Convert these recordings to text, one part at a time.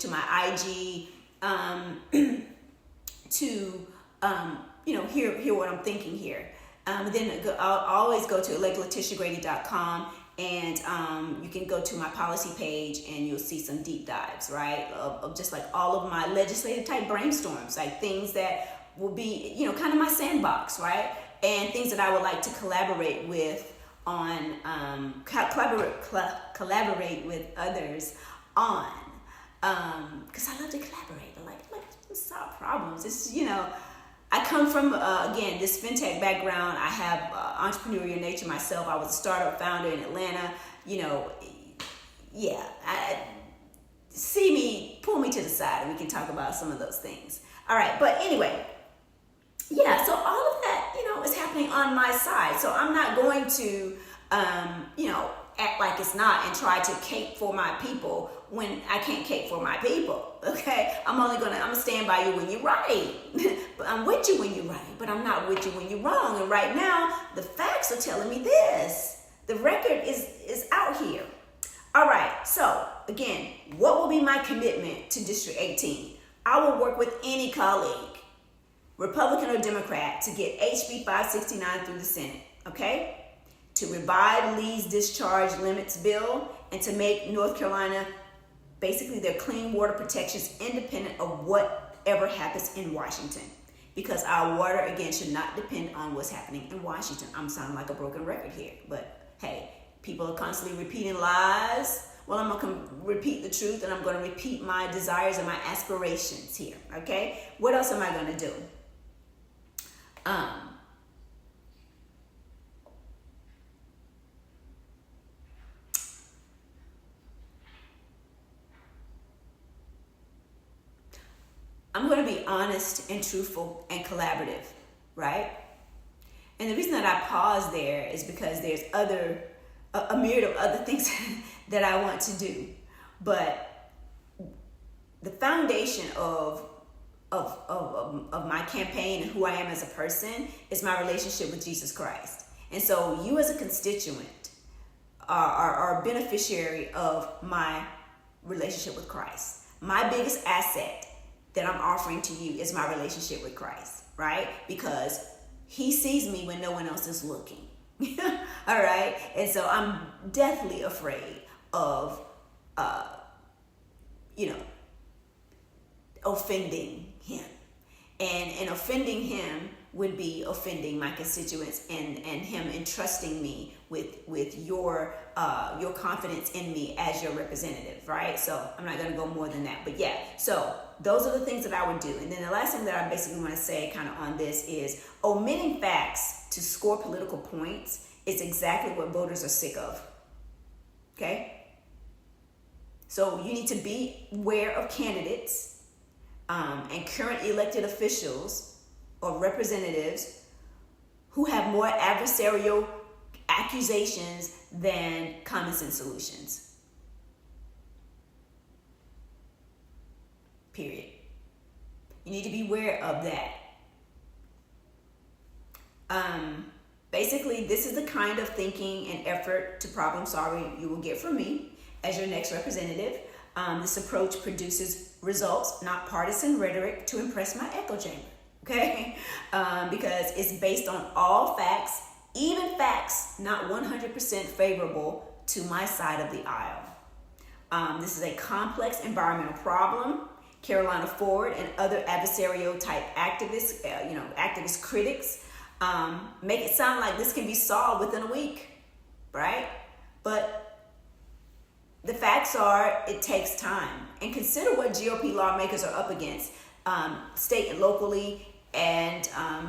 to my IG, to hear what I'm thinking here. Then I'll always go to electletitiagrady.com, and you can go to my policy page and you'll see some deep dives, right, of just like all of my legislative type brainstorms, like things that will be, kind of my sandbox, right, and things that I would like to collaborate with on, collaborate with others on, because I love to collaborate. I like to solve problems. It's, I come from, again, this fintech background. I have entrepreneurial nature myself. I was a startup founder in Atlanta. Pull me to the side and we can talk about some of those things. All right, but anyway, yeah, so all of that, is happening on my side. So I'm not going to, act like it's not and try to cape for my people when I can't cape for my people, okay? I'm gonna stand by you when you're right. But I'm with you when you're right, but I'm not with you when you're wrong. And right now, the facts are telling me this. The record is out here. All right, so again, what will be my commitment to District 18? I will work with any colleague, Republican or Democrat, to get HB 569 through the Senate, okay? To revive Lee's discharge limits bill and to make North Carolina basically their clean water protections independent of whatever happens in Washington. Because our water, again, should not depend on what's happening in Washington. I'm sounding like a broken record here, but hey, people are constantly repeating lies. Well, I'm going to repeat the truth, and I'm going to repeat my desires and my aspirations here, okay? What else am I going to do? I'm going to be honest and truthful and collaborative, right? And the reason that I pause there is because there's a myriad of other things that I want to do. But the foundation of my campaign and who I am as a person is my relationship with Jesus Christ. And so you as a constituent are a beneficiary of my relationship with Christ. My biggest asset that I'm offering to you is my relationship with Christ, right? Because he sees me when no one else is looking. All right? And so I'm deathly afraid of, offending him. And offending him would be offending my constituents and him entrusting me with your confidence in me as your representative, right? So I'm not going to go more than that. But yeah, so those are the things that I would do. And then the last thing that I basically want to say kind of on this is omitting facts to score political points is exactly what voters are sick of. Okay? So you need to be aware of candidates and current elected officials or representatives who have more adversarial accusations than common sense solutions. Period. You need to be aware of that. Basically, this is the kind of thinking and effort to problem solving you will get from me as your next representative. This approach produces results, not partisan rhetoric to impress my echo chamber. Okay? Because it's based on all facts, even facts not 100% favorable to my side of the aisle. This is a complex environmental problem. Carolina Forward and other adversarial type activists, activist critics, make it sound like this can be solved within a week, right? But the facts are it takes time. And consider what GOP lawmakers are up against, state and locally and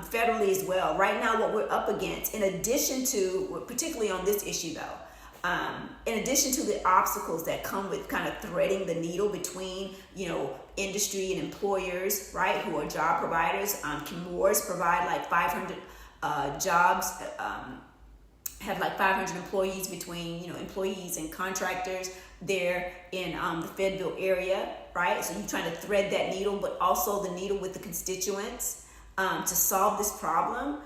federally as well. Right now, what we're up against, in addition to, particularly on this issue though, in addition to the obstacles that come with kind of threading the needle between, industry and employers, right, who are job providers. Kim Moore's provide like 500 jobs, have like 500 employees between, employees and contractors there in the Fayetteville area, right? So you're trying to thread that needle, but also the needle with the constituents to solve this problem.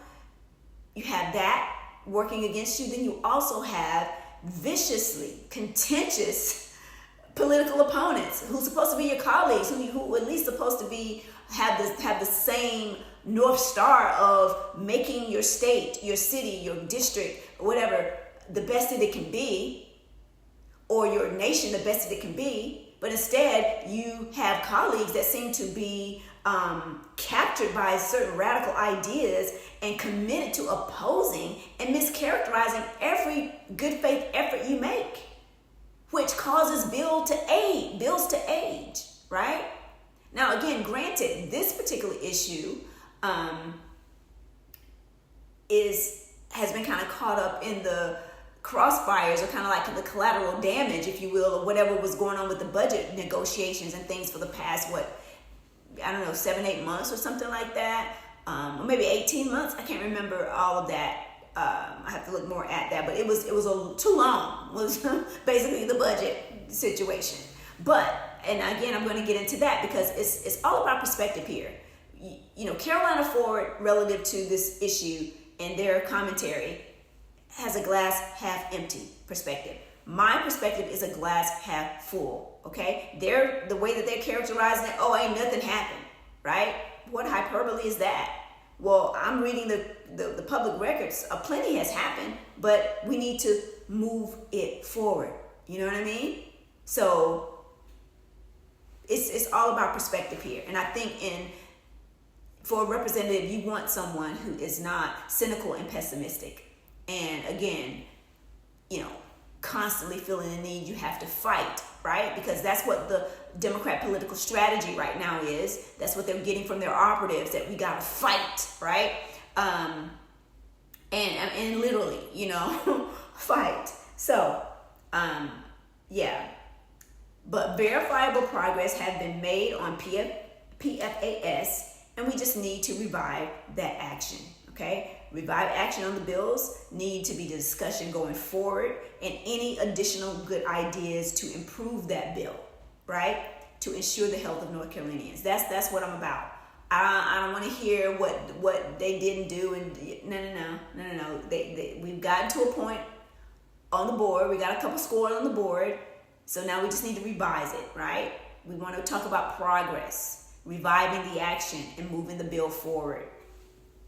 You have that working against you. Then you also have viciously contentious political opponents, who's supposed to be your colleagues, who at least supposed to be have the same North Star of making your state, your city, your district, or whatever, the best that it can be, or your nation the best that it can be. But instead, you have colleagues that seem to be captured by certain radical ideas and committed to opposing and mischaracterizing every good faith effort you make, which causes bills to age, right? Now, again, granted, this particular issue has been kind of caught up in the crossfires, or kind of like the collateral damage, if you will, of whatever was going on with the budget negotiations and things for the past, 7-8 months or something like that, or maybe 18 months. I can't remember all of that. I have to look more at that, but it was too long, was basically the budget situation. And again, I'm going to get into that because it's all about perspective here. Carolina Ford, relative to this issue and their commentary, has a glass half empty perspective. My perspective is a glass half full, okay? The way that they're characterizing it, ain't nothing happened, right? What hyperbole is that? Well, I'm reading the public records. Plenty has happened, but we need to move it forward. You know what I mean? So it's all about perspective here. And I think for a representative, you want someone who is not cynical and pessimistic. And again, constantly feeling the need you have to fight, right? Because that's what the Democrat political strategy right now is. That's what they're getting from their operatives, that we got to fight, right? And literally, fight. So, yeah. But verifiable progress has been made on PFAS, and we just need to revive that action, okay? Revive action on the bills, need to be the discussion going forward, and any additional good ideas to improve that bill, right? To ensure the health of North Carolinians. That's what I'm about. I don't want to hear what they didn't do, and no. We've gotten to a point on the board. We got a couple scores on the board, so now we just need to revise it, right? We want to talk about progress, reviving the action, and moving the bill forward.